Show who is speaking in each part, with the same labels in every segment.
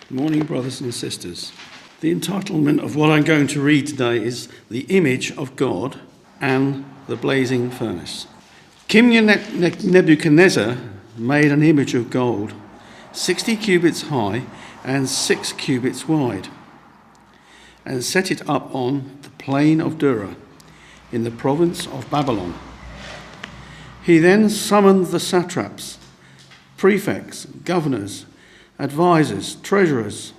Speaker 1: Good morning, brothers and sisters. The entitlement of what I'm going to read today is the image of God and the blazing furnace. King Nebuchadnezzar made an image of gold, 60 cubits high and 6 cubits wide, and set it up on the plain of Dura in the province of Babylon. He then summoned the satraps, prefects, governors, advisors, treasurers,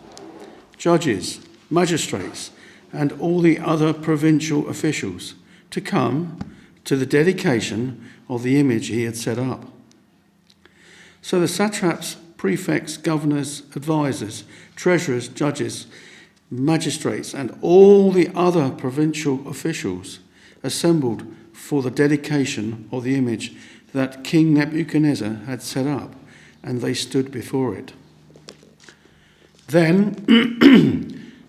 Speaker 1: judges, magistrates, and all the other provincial officials to come to the dedication of the image he had set up. So the satraps, prefects, governors, advisors, treasurers, judges, magistrates, and all the other provincial officials assembled for the dedication of the image that King Nebuchadnezzar had set up, and they stood before it. Then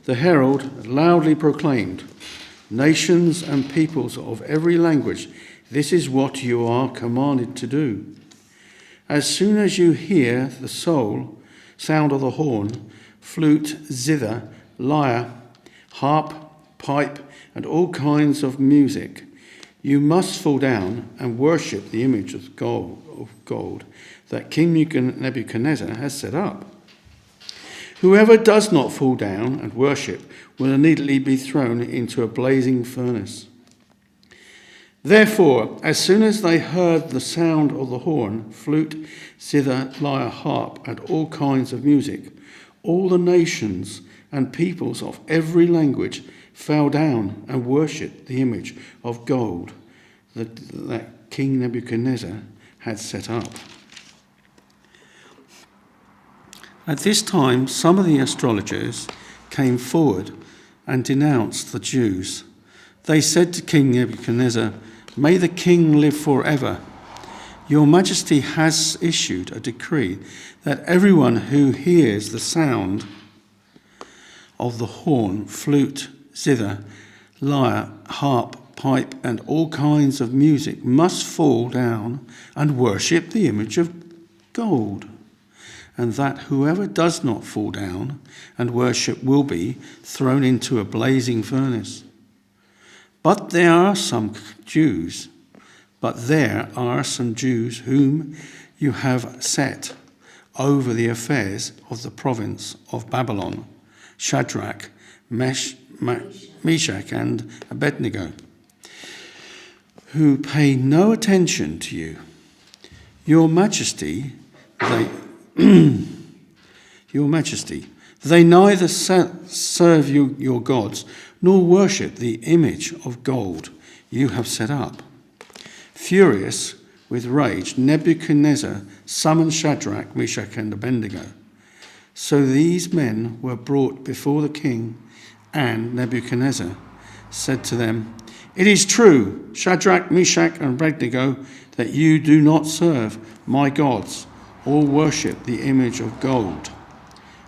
Speaker 1: the herald loudly proclaimed, "Nations and peoples of every language, this is what you are commanded to do. As soon as you hear the sound of the horn, flute, zither, lyre, harp, pipe, and all kinds of music, you must fall down and worship the image of gold that King Nebuchadnezzar has set up. Whoever does not fall down and worship will immediately be thrown into a blazing furnace." Therefore, as soon as they heard the sound of the horn, flute, zither, lyre, harp, and all kinds of music, all the nations and peoples of every language fell down and worshipped the image of gold that King Nebuchadnezzar had set up. At this time, some of the astrologers came forward and denounced the Jews. They said to King Nebuchadnezzar, "May the king live forever. Your Majesty has issued a decree that everyone who hears the sound of the horn, flute, zither, lyre, harp, pipe, and all kinds of music must fall down and worship the image of gold, and that whoever does not fall down and worship will be thrown into a blazing furnace. But there are some Jews whom you have set over the affairs of the province of Babylon, Shadrach, Meshach, and Abednego, who pay no attention to you. Your Majesty, they neither serve your gods nor worship the image of gold you have set up." Furious with rage, Nebuchadnezzar summoned Shadrach, Meshach, and Abednego. So these men were brought before the king, and Nebuchadnezzar said to them, "It is true, Shadrach, Meshach, and Abednego, that you do not serve my gods or worship the image of gold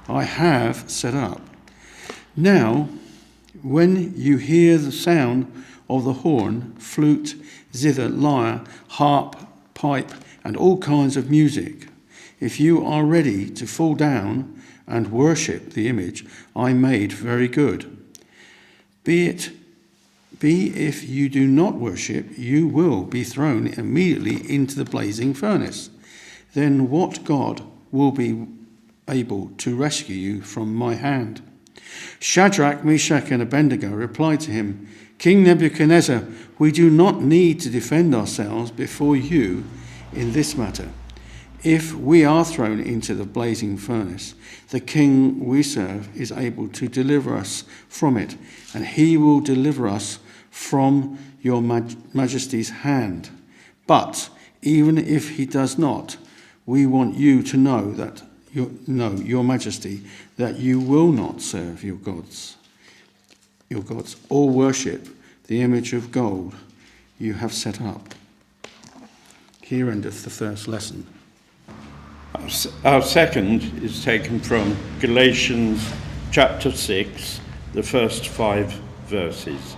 Speaker 1: I have set up. Now, when you hear the sound of the horn, flute, zither, lyre, harp, pipe, and all kinds of music, if you are ready to fall down and worship the image I made very good. If you do not worship, you will be thrown immediately into the blazing furnace. Then what God will be able to rescue you from my hand?" Shadrach, Meshach, and Abednego replied to him, "King Nebuchadnezzar, we do not need to defend ourselves before you in this matter. If we are thrown into the blazing furnace, the king we serve is able to deliver us from it, and he will deliver us from your Majesty's hand. But even if he does not, we want you to know your Majesty, that you will not serve your gods, or worship the image of gold you have set up." Here endeth the first lesson.
Speaker 2: Our second is taken from Galatians chapter 6, the first 5 verses.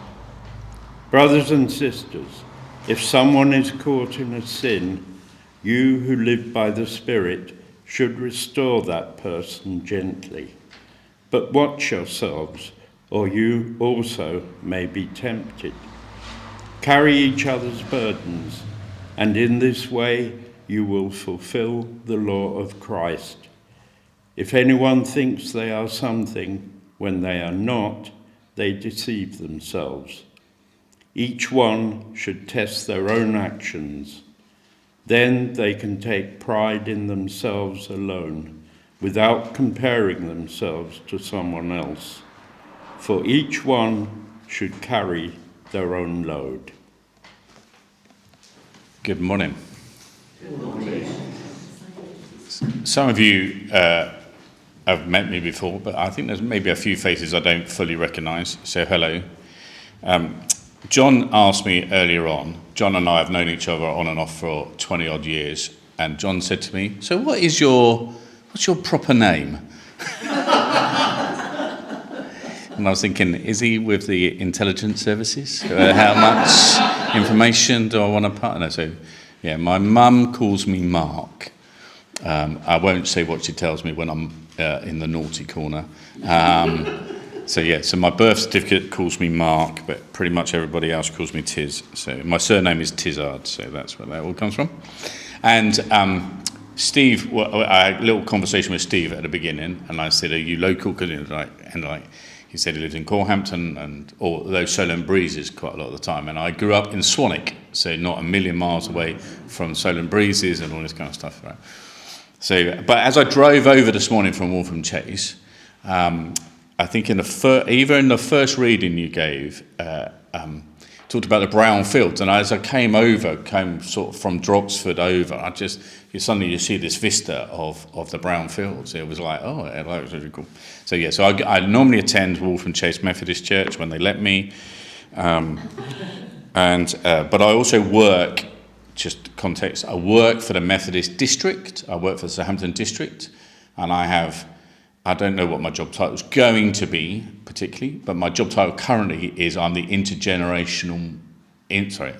Speaker 2: "Brothers and sisters, if someone is caught in a sin, you who live by the Spirit should restore that person gently. But watch yourselves, or you also may be tempted. Carry each other's burdens, and in this way you will fulfill the law of Christ. If anyone thinks they are something when they are not, they deceive themselves. Each one should test their own actions. Then they can take pride in themselves alone, without comparing themselves to someone else. For each one should carry their own load.
Speaker 3: Good morning. Good morning. Some of you have met me before, but I think there's maybe a few faces I don't fully recognise, so hello. John asked me earlier on, John and I have known each other on and off for 20 odd years, and John said to me, so what's your proper name? And I was thinking, is he with the intelligence services? How much information do I want to partner? So, yeah, my mum calls me Mark. I won't say what she tells me when I'm in the naughty corner. So my birth certificate calls me Mark, but pretty much everybody else calls me Tizz. So my surname is Tizzard, so that's where that all comes from. And Steve, I had a little conversation with Steve at the beginning, and I said, "Are you local?" He said he lives in Corhampton, although Solent Breezes quite a lot of the time. And I grew up in Swanwick, so not a million miles away from Solent Breezes and all this kind of stuff, right? So, but as I drove over this morning from Waltham Chase, I think either in the first reading you gave, talked about the brown fields, and as I came sort of from Droxford over, suddenly you see this vista of the brown fields. It was like, oh, that was really cool. So yeah, so I normally attend Waltham Chase Methodist Church when they let me, but I also work. Just context, I work for the Methodist district, I work for the Hambledon district, and I don't know what my job title is going to be particularly, but my job title currently is I'm the intergenerational mission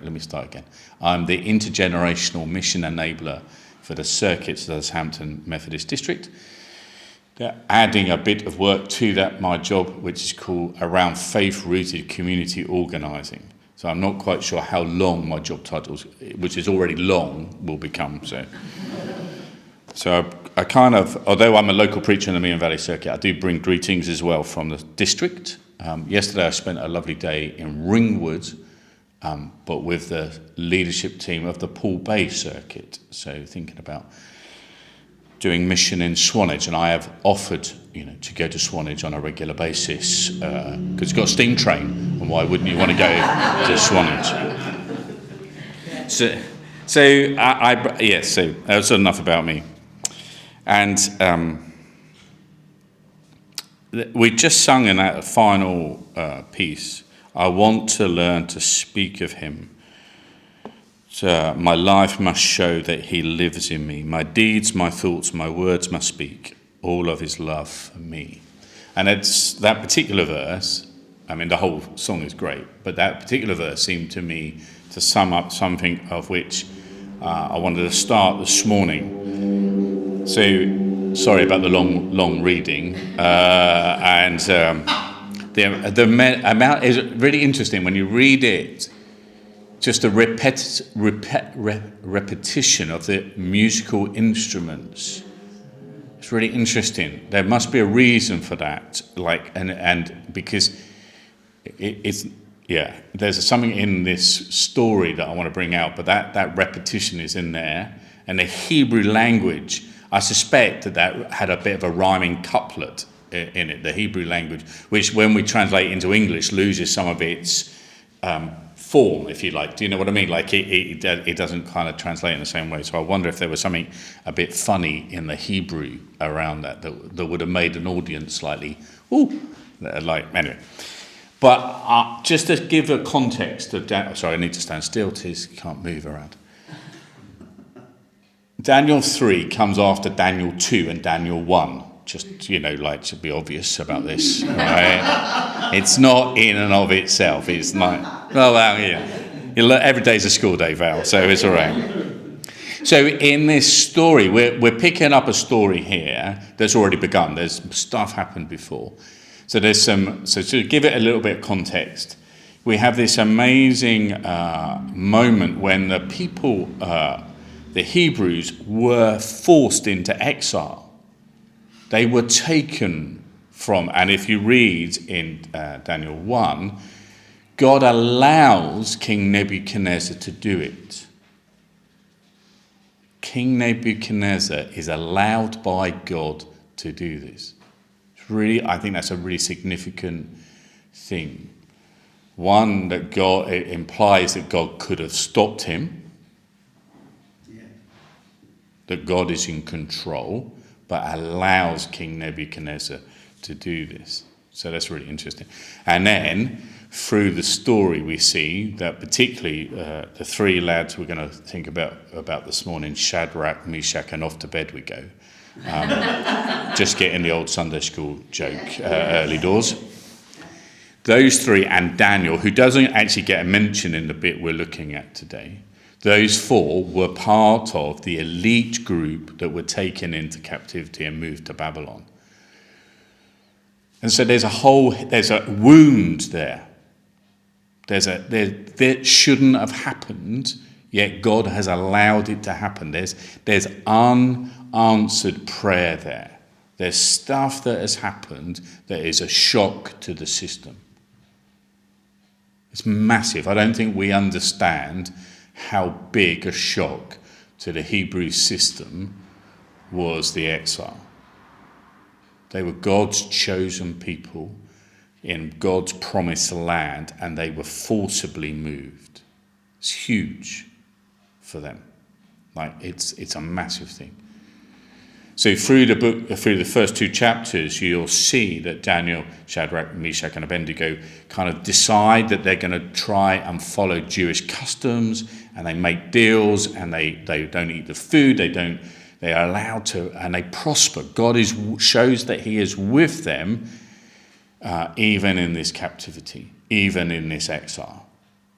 Speaker 3: enabler for the circuits of the Hampton Methodist district. They're adding a bit of work to that, my job, which is called Around Faith-Rooted Community Organising. So I'm not quite sure how long my job title, which is already long, will become. So I kind of, although I'm a local preacher in the Meon Valley Circuit, I do bring greetings as well from the district. Yesterday I spent a lovely day in Ringwood, but with the leadership team of the Poole Bay Circuit. So thinking about doing mission in Swanage, and I have offered, to go to Swanage on a regular basis because it's got a steam train, and why wouldn't you want to go to Swanage? So that's enough about me. And we just sung in that final piece, I want to learn to speak of him. So my life must show that he lives in me. My deeds, my thoughts, my words must speak all of his love for me. And it's that particular verse, the whole song is great, but that particular verse seemed to me to sum up something of which I wanted to start this morning. So, sorry about the long reading. The amount is really interesting when you read it. Just the repetition of the musical instruments. It's really interesting. There must be a reason for that. And because there's something in this story that I want to bring out, but that repetition is in there. And the Hebrew language, I suspect that had a bit of a rhyming couplet in it, the Hebrew language, which when we translate into English loses some of its form, if you like. Do you know what I mean? Like it doesn't kind of translate in the same way. So I wonder if there was something a bit funny in the Hebrew around that would have made an audience slightly, anyway. But just to give a context of sorry, I need to stand still, Tiz, can't move around. Daniel 3 comes after Daniel 2 and Daniel 1. Just, to be obvious about this, right? It's not in and of itself. It's not, every day's a school day, Val, so it's all right. So in this story, we're picking up a story here that's already begun. There's stuff happened before. So so to give it a little bit of context, we have this amazing moment when the people, the Hebrews, were forced into exile. They were taken from, and if you read in Daniel 1, God allows King Nebuchadnezzar to do it. King Nebuchadnezzar is allowed by God to do this. It's really, I think that's a really significant thing. One, that God, it implies that God could have stopped him, that God is in control, but allows King Nebuchadnezzar to do this. So that's really interesting. And then through the story we see that particularly the three lads we're going to think about this morning, Shadrach, Meshach, and off to bed we go. Just getting the old Sunday school joke early doors. Those three and Daniel, who doesn't actually get a mention in the bit we're looking at today, those four were part of the elite group that were taken into captivity and moved to Babylon. And so there's a wound there. That shouldn't have happened, yet God has allowed it to happen. There's unanswered prayer there. There's stuff that has happened that is a shock to the system. It's massive. I don't think we understand how big a shock to the Hebrew system was the exile. They were God's chosen people in God's promised land, and they were forcibly moved. It's huge for them. It's a massive thing. So through the book, through the first two chapters, you'll see that Daniel, Shadrach, Meshach, and Abednego kind of decide that they're going to try and follow Jewish customs, and they make deals, and they don't eat the food, they are allowed to, and they prosper. God shows that he is with them, even in this captivity, even in this exile,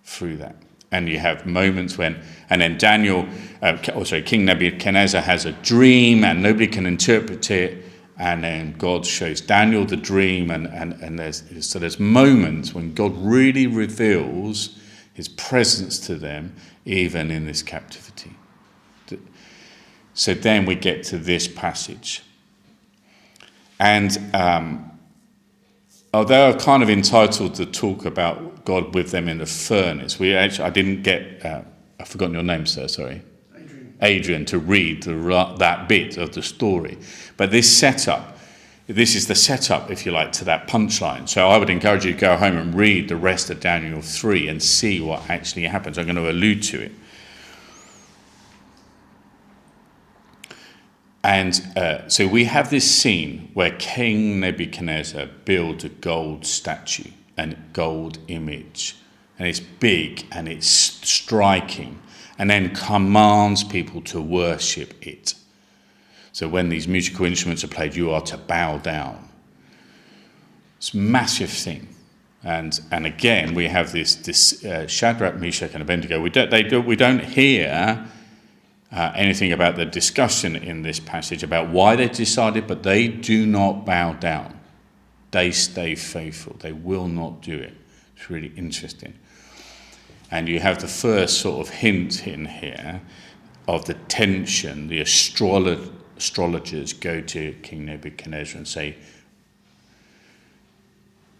Speaker 3: through that. And you have moments when, and then King Nebuchadnezzar has a dream and nobody can interpret it, and then God shows Daniel the dream, and there's moments when God really reveals his presence to them, even in this captivity. So then we get to this passage. And although I'm kind of entitled to talk about God with them in the furnace, I didn't get, I've forgotten your name, sir, sorry. Adrian, to read that bit of the story. But this is the setup, if you like, to that punchline. So I would encourage you to go home and read the rest of Daniel 3 and see what actually happens. I'm going to allude to it. And so we have this scene where King Nebuchadnezzar builds a gold statue, a gold image. And it's big and it's striking. And then commands people to worship it. So when these musical instruments are played, you are to bow down. It's a massive thing. And again, we have this Shadrach, Meshach, and Abednego. We don't hear anything about the discussion in this passage about why they decided, but they do not bow down. They stay faithful. They will not do it. It's really interesting. And you have the first sort of hint in here of the tension. The astrologers go to King Nebuchadnezzar and say,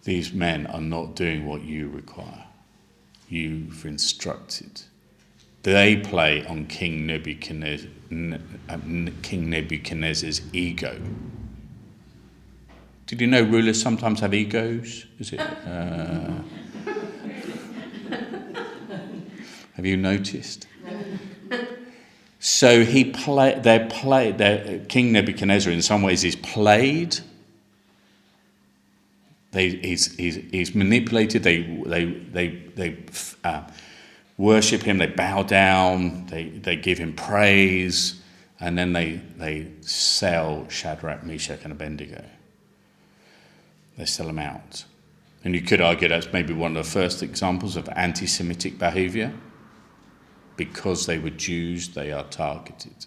Speaker 3: these men are not doing what you require. You've instructed. They play on King Nebuchadnezzar's ego. Did you know rulers sometimes have egos? Is it? Have you noticed? So King Nebuchadnezzar in some ways is played. He's manipulated. They worship him. They bow down. They give him praise, and then they sell Shadrach, Meshach, and Abednego. They sell them out, and you could argue that's maybe one of the first examples of anti-Semitic behaviour. because they were Jews, they are targeted.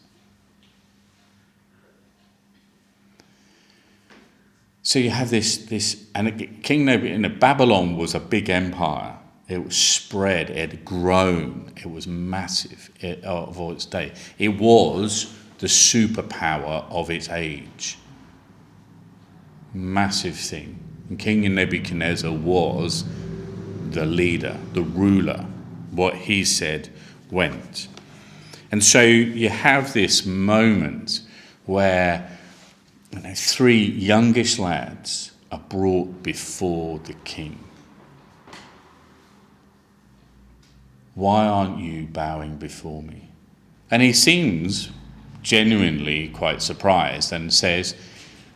Speaker 3: So you have this, and King Nebuchadnezzar, Babylon was a big empire. It was spread, it had grown, it was massive of all its day. It was the superpower of its age. Massive thing. And King Nebuchadnezzar was the leader, the ruler. What he said went. And so you have this moment where three youngish lads are brought before the king. Why aren't you bowing before me? And he seems genuinely quite surprised and says,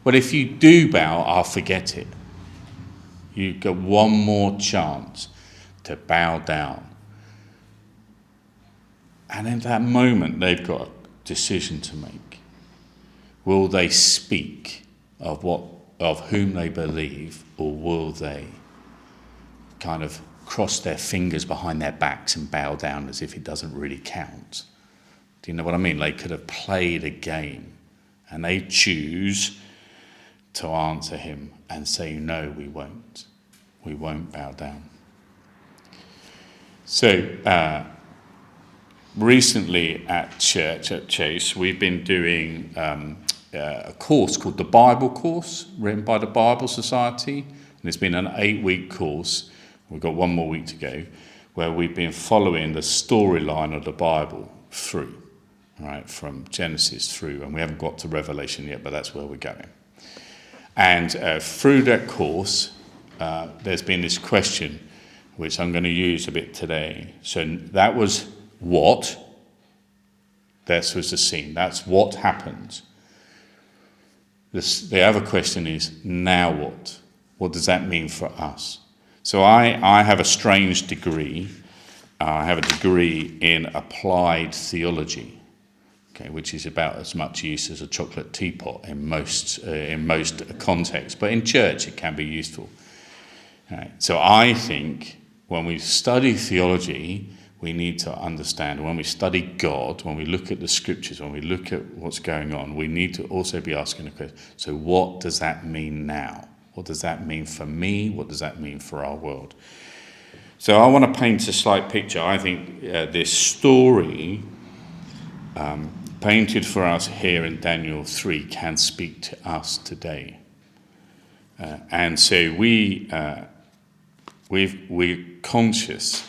Speaker 3: well, if you do bow, I'll forget it. You get one more chance to bow down. And in that moment, they've got a decision to make. Will they speak of whom they believe, or will they kind of cross their fingers behind their backs and bow down as if it doesn't really count? Do you know what I mean? They could have played a game, and they choose to answer him and say, no, we won't. We won't bow down. So, recently at church, at Chase, we've been doing a course called the Bible Course, written by the Bible Society. And it's been an 8-week course. We've got one more week to go, where we've been following the storyline of the Bible through, right, from Genesis through. And we haven't got to Revelation yet, but that's where we're going. And through that course, there's been this question, which I'm going to use a bit today. So that was what? That was the scene. That's what happened. The other question is, now what? What does that mean for us? So I have a strange degree. I have a degree in applied theology, okay, which is about as much use as a chocolate teapot in most contexts. But in church, it can be useful. Right. So I think when we study theology, we need to understand, when we study God, when we look at the scriptures, when we look at what's going on, we need to also be asking the question, so what does that mean now? What does that mean for me? What does that mean for our world? So I want to paint a slight picture. I think this story painted for us here in Daniel 3 can speak to us today. And so we're conscious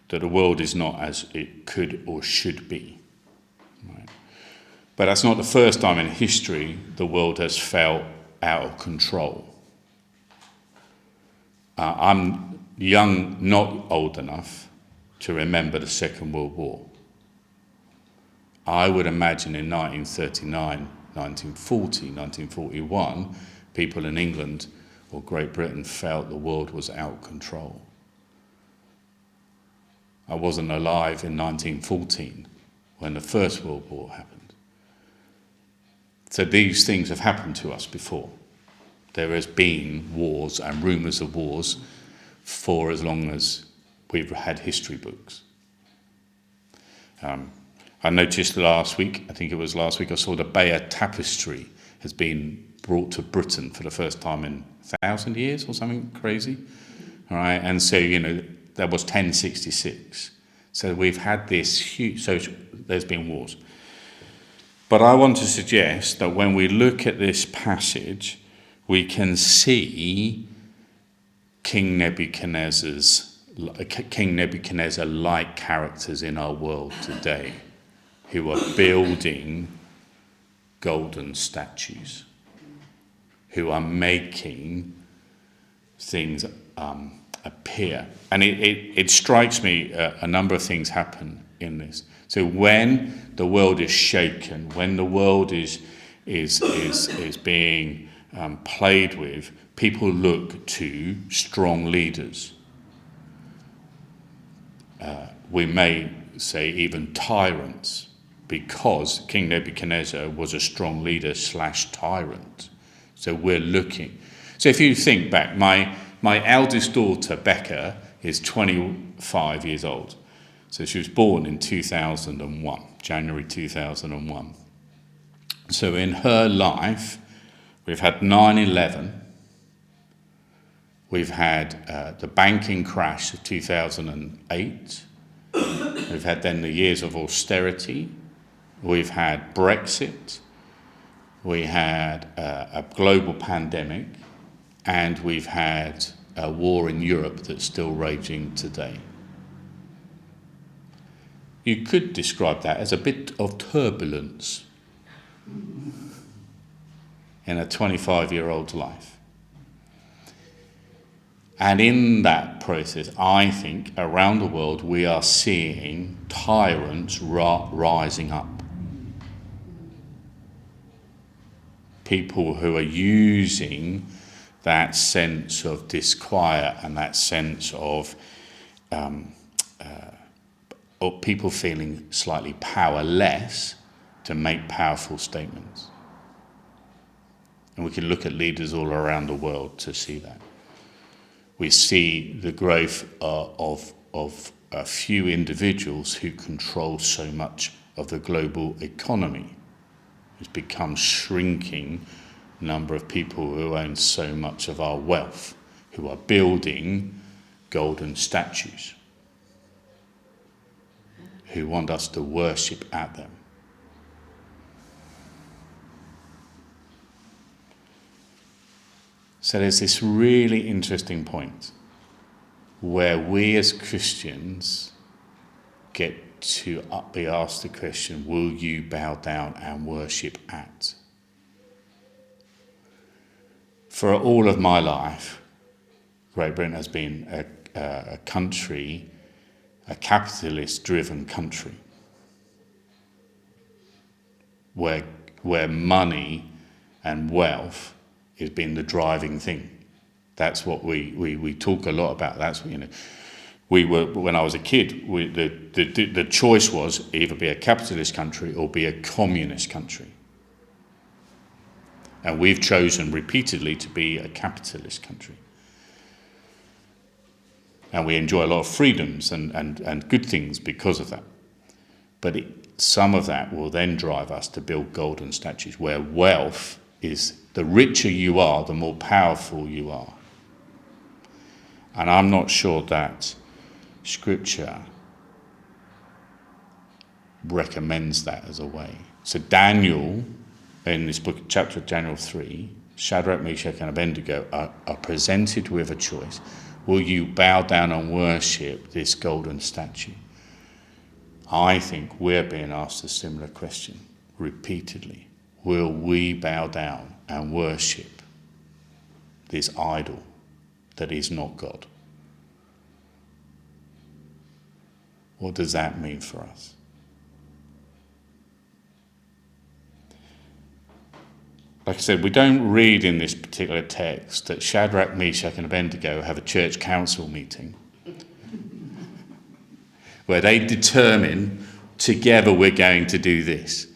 Speaker 3: that the world is not as it could or should be. Right? But that's not the first time in history the world has felt out of control. I'm young, not old enough, to remember the Second World War. I would imagine in 1939, 1940, 1941, people in England or Great Britain felt the world was out of control. I wasn't alive in 1914 when the First World War happened. So these things have happened to us before. There has been wars and rumours of wars for as long as we've had history books. I noticed last week, I saw the Bayeux Tapestry has been brought to Britain for the first time in 1,000 years or something crazy. All right, and so, that was 1066. So we've had this huge, so there's been wars. But I want to suggest that when we look at this passage, we can see King Nebuchadnezzar-like characters in our world today who are building golden statues, who are making things appear. And it strikes me a number of things happen in this. So when the world is shaken, when the world is being played with, people look to strong leaders. We may say even tyrants, because King Nebuchadnezzar was a strong leader / tyrant. So we're looking. So if you think back, my eldest daughter, Becca, is 25 years old. So she was born in 2001, January 2001. So in her life, we've had 9/11, we've had the banking crash of 2008, we've had then the years of austerity, we've had Brexit, we had a global pandemic, and we've had a war in Europe that's still raging today. You could describe that as a bit of turbulence in a 25-year-old's life. And in that process, I think, around the world, we are seeing tyrants rising up. People who are using that sense of disquiet and that sense of people feeling slightly powerless to make powerful statements. And we can look at leaders all around the world to see that. We see the growth of a few individuals who control so much of the global economy. It's become shrinking number of people who own so much of our wealth, who are building golden statues, who want us to worship at them. So there's this really interesting point where we as Christians get to be asked the question, will you bow down and worship at? For all of my life, Great Britain has been a country, a capitalist-driven country, where money and wealth has been the driving thing. That's what we talk a lot about. That's what, we were, when I was a kid, the choice was either be a capitalist country or be a communist country. And we've chosen repeatedly to be a capitalist country. And we enjoy a lot of freedoms and good things because of that. But some of that will then drive us to build golden statues where wealth is, the richer you are, the more powerful you are. And I'm not sure that Scripture recommends that as a way. So Daniel, in this book, chapter of Daniel 3, Shadrach, Meshach and Abednego are presented with a choice. Will you bow down and worship this golden statue? I think we're being asked a similar question repeatedly. Will we bow down and worship this idol that is not God? What does that mean for us? Like I said, we don't read in this particular text that Shadrach, Meshach and Abednego have a church council meeting where they determine together we're going to do this.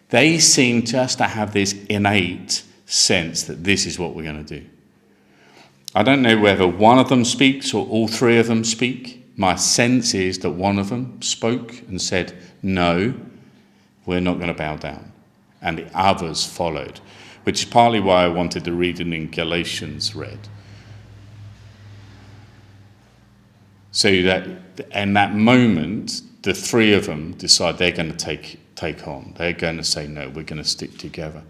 Speaker 3: They seem just to have this innate sense that this is what we're going to do. I don't know whether one of them speaks or all three of them speak. My sense is that one of them spoke and said, no, we're not going to bow down. And the others followed, which is partly why I wanted the reading in Galatians read. So that in that moment, the three of them decide they're going to take on. They're going to say, no, we're going to stick together.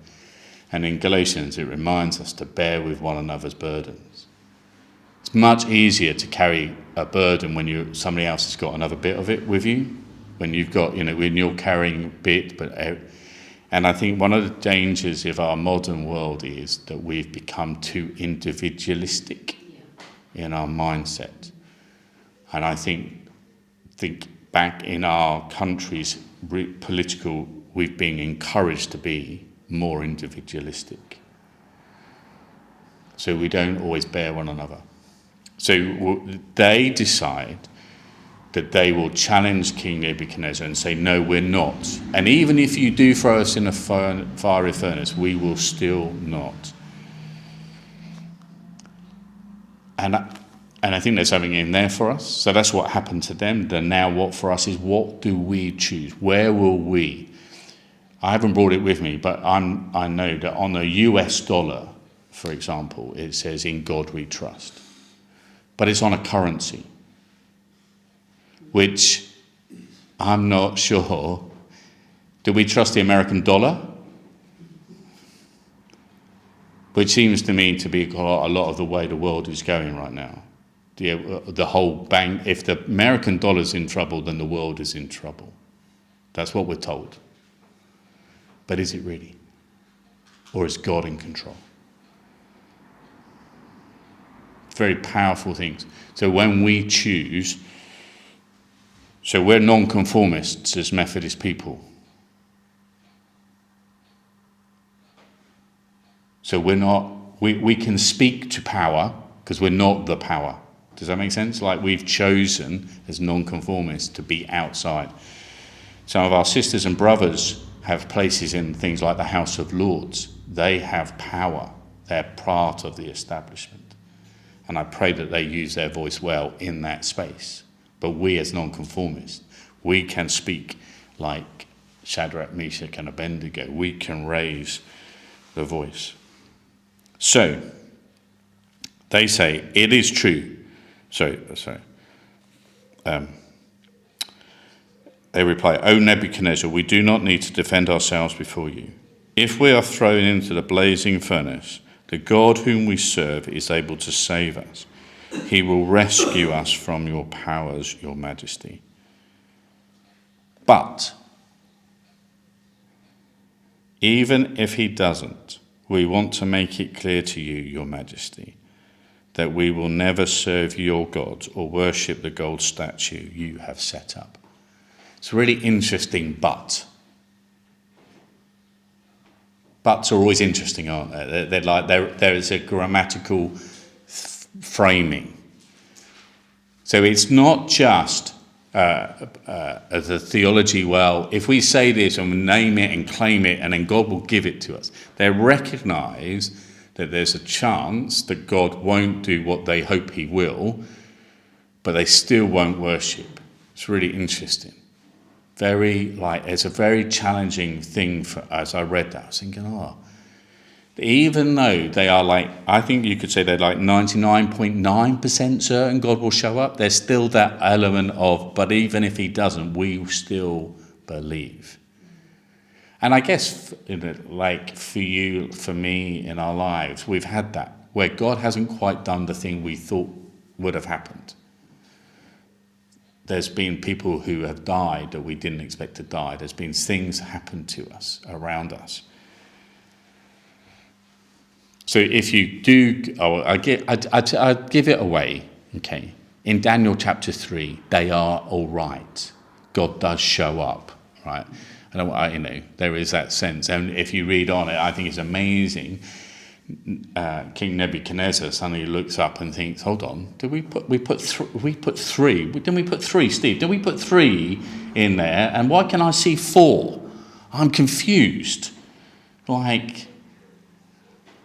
Speaker 3: And in Galatians, it reminds us to bear with one another's burdens. It's much easier to carry a burden when somebody else has got another bit of it with you. When you've got, when you're carrying a bit, and I think one of the dangers of our modern world is that we've become too individualistic in our mindset. And I think back in our country's political, we've been encouraged to be more individualistic. So we don't always bear one another. So they decide that they will challenge King Nebuchadnezzar and say, no, we're not. And even if you do throw us in a fiery furnace, we will still not. And And I think there's something in there for us. So that's what happened to them. Then now what for us is, what do we choose? Where will we? I haven't brought it with me, but I know that on the US dollar, for example, it says, "In God we trust." But it's on a currency, which I'm not sure. Do we trust the American dollar? Which seems to me to be a lot of the way the world is going right now. The whole bank, if the American dollar's in trouble, then the world is in trouble. That's what we're told. But is it really? Or is God in control? Very powerful things. So when we choose, so we're non-conformists as Methodist people. So we're not, we can speak to power because we're not the power. Does that make sense? Like, we've chosen as non-conformists to be outside. Some of our sisters and brothers have places in things like the House of Lords. They have power. They're part of the establishment. And I pray that they use their voice well in that space. But we as non-conformists, we can speak like Shadrach, Meshach and Abednego. We can raise the voice. So, they say, it is true. They reply, "O Nebuchadnezzar, we do not need to defend ourselves before you. If we are thrown into the blazing furnace, the God whom we serve is able to save us. He will rescue us from your powers, your majesty. But even if he doesn't, we want to make it clear to you, your majesty, that we will never serve your gods or worship the gold statue you have set up." It's a really interesting but. Buts are always interesting, aren't they? They're like, there is a grammatical framing. So it's not just the theology, well, if we say this and we name it and claim it, and then God will give it to us. They recognise that there's a chance that God won't do what they hope he will, but they still won't worship. It's really interesting. It's a very challenging thing as I read that. I was thinking, even though they are I think you could say they're 99.9% certain God will show up, there's still that element of, but even if he doesn't, we still believe. And I guess, for you, for me, in our lives, we've had that, where God hasn't quite done the thing we thought would have happened. There's been people who have died that we didn't expect to die. There's been things happen to us, around us. So if you do, I'd give it away, okay? In Daniel chapter 3, they are all right. God does show up, right? There is that sense. And if you read on it, I think it's amazing. King Nebuchadnezzar suddenly looks up and thinks, hold on, we put three? Didn't we put three, Steve? Did we put three in there? And why can I see four? I'm confused.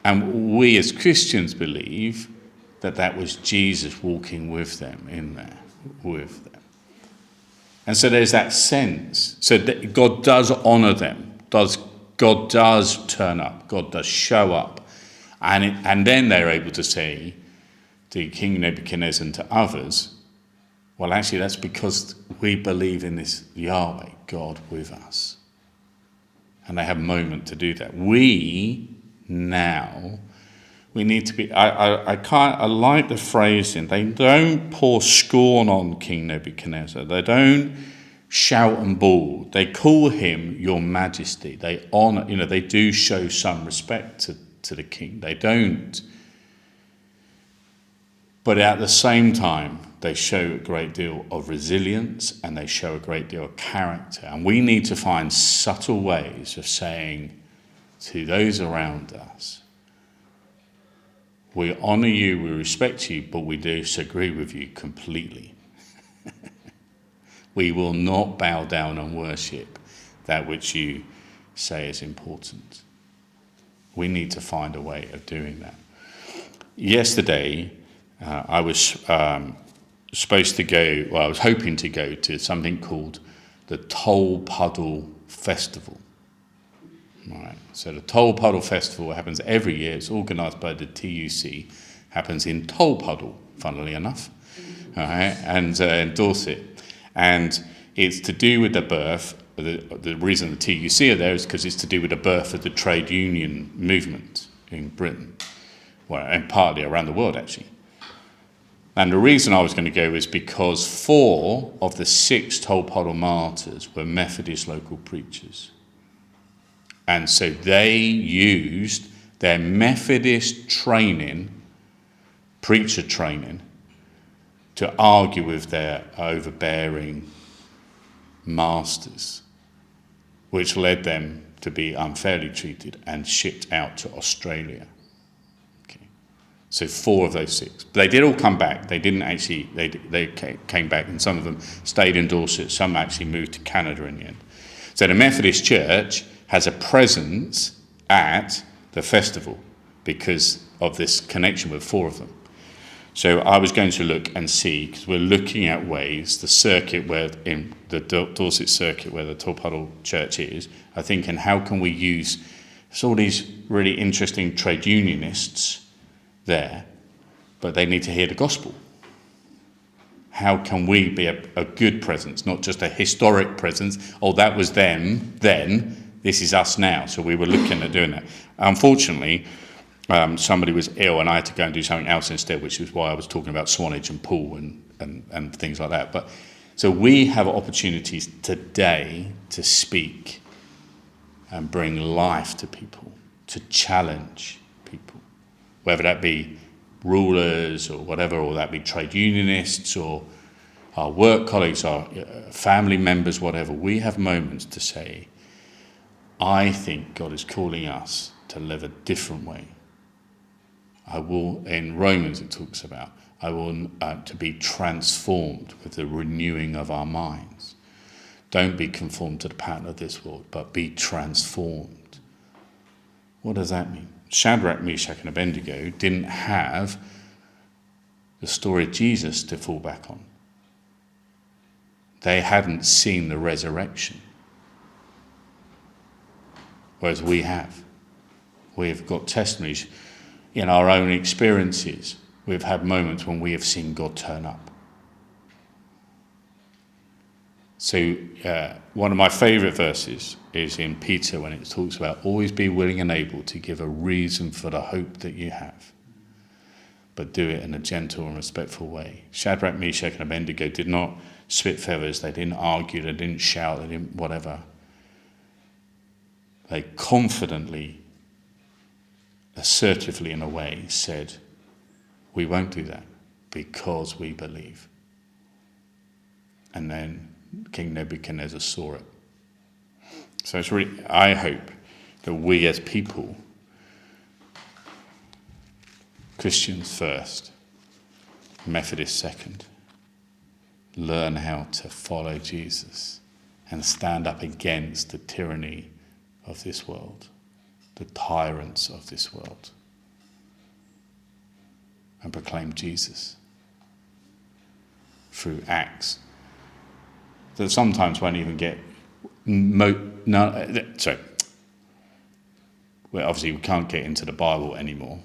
Speaker 3: And we as Christians believe that was Jesus walking with them in there, with them. And so there's that sense. So that God does honour them. God does turn up. God does show up. And then they're able to say to King Nebuchadnezzar and to others, well, actually, that's because we believe in this Yahweh, God with us. And they have a moment to do that. We need to be, I like the phrasing, they don't pour scorn on King Nebuchadnezzar. They don't shout and bawl. They call him your majesty. They honour, they do show some respect to the king. They don't. But at the same time, they show a great deal of resilience and they show a great deal of character. And we need to find subtle ways of saying to those around us, we honour you, we respect you, but we disagree with you completely. We will not bow down and worship that which you say is important. We need to find a way of doing that. Yesterday, I was supposed to go, well, I was hoping to go to something called the Toll Puddle Festival. All right. So the Toll Puddle Festival happens every year. It's organised by the TUC. Happens in Toll Puddle, funnily enough, all right, and in Dorset. And it's to do with the birth. The reason the TUC are there is because it's to do with the birth of the trade union movement in Britain, well, and partly around the world, actually. And the reason I was going to go is because 4 of the 6 Toll Puddle martyrs were Methodist local preachers. And so they used their Methodist training, preacher training, to argue with their overbearing masters, which led them to be unfairly treated and shipped out to Australia. Okay. So 4 of those 6. They did all come back. They didn't actually, they came back, and some of them stayed in Dorset. Some actually moved to Canada in the end. So the Methodist Church has a presence at the festival because of this connection with 4 of them. So I was going to look and see, because we're looking at ways, the circuit where, in the Dorset circuit where the Toll Puddle Church is, I think, and how can we use all these really interesting trade unionists there, but they need to hear the gospel. How can we be a good presence, not just a historic presence? Oh, that was them then, this is us now. So we were looking at doing that. Unfortunately, somebody was ill and I had to go and do something else instead, which is why I was talking about Swanage and Poole and things like that. But so we have opportunities today to speak and bring life to people, to challenge people, whether that be rulers or whatever, or that be trade unionists or our work colleagues, our family members, whatever. We have moments to say, I think God is calling us to live a different way. I will, in Romans it talks about, I will to be transformed with the renewing of our minds. Don't be conformed to the pattern of this world, but be transformed. What does that mean? Shadrach, Meshach, and Abednego didn't have the story of Jesus to fall back on. They hadn't seen the resurrection, whereas we have. We've got testimonies. In our own experiences, we've had moments when we have seen God turn up. So one of my favourite verses is in Peter when it talks about always be willing and able to give a reason for the hope that you have, but do it in a gentle and respectful way. Shadrach, Meshach, and Abednego did not spit feathers. They didn't argue. They didn't shout. They didn't whatever. They confidently, assertively in a way, said, we won't do that because we believe. And then King Nebuchadnezzar saw it. So it's really, I hope that we as people, Christians first, Methodists second, learn how to follow Jesus and stand up against the tyranny of this world, the tyrants of this world, and proclaim Jesus through acts that sometimes won't even get well, obviously we can't get into the Bible anymore,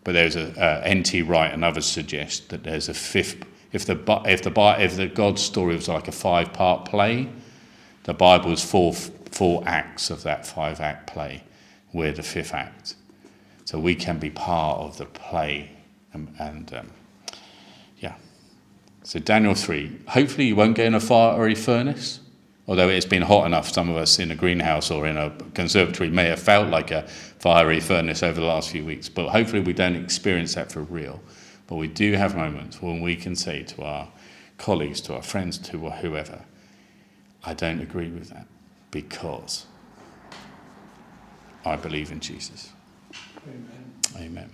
Speaker 3: but there's a N.T. Wright and others suggest that there's a fifth. If the God story was like a 5-part play, the Bible is four acts of that 5-act play. We're the 5th act, so we can be part of the play. So Daniel 3. Hopefully you won't go in a fiery furnace. Although it's been hot enough, some of us in a greenhouse or in a conservatory may have felt like a fiery furnace over the last few weeks. But hopefully we don't experience that for real. But we do have moments when we can say to our colleagues, to our friends, to whoever, I don't agree with that because I believe in Jesus. Amen. Amen.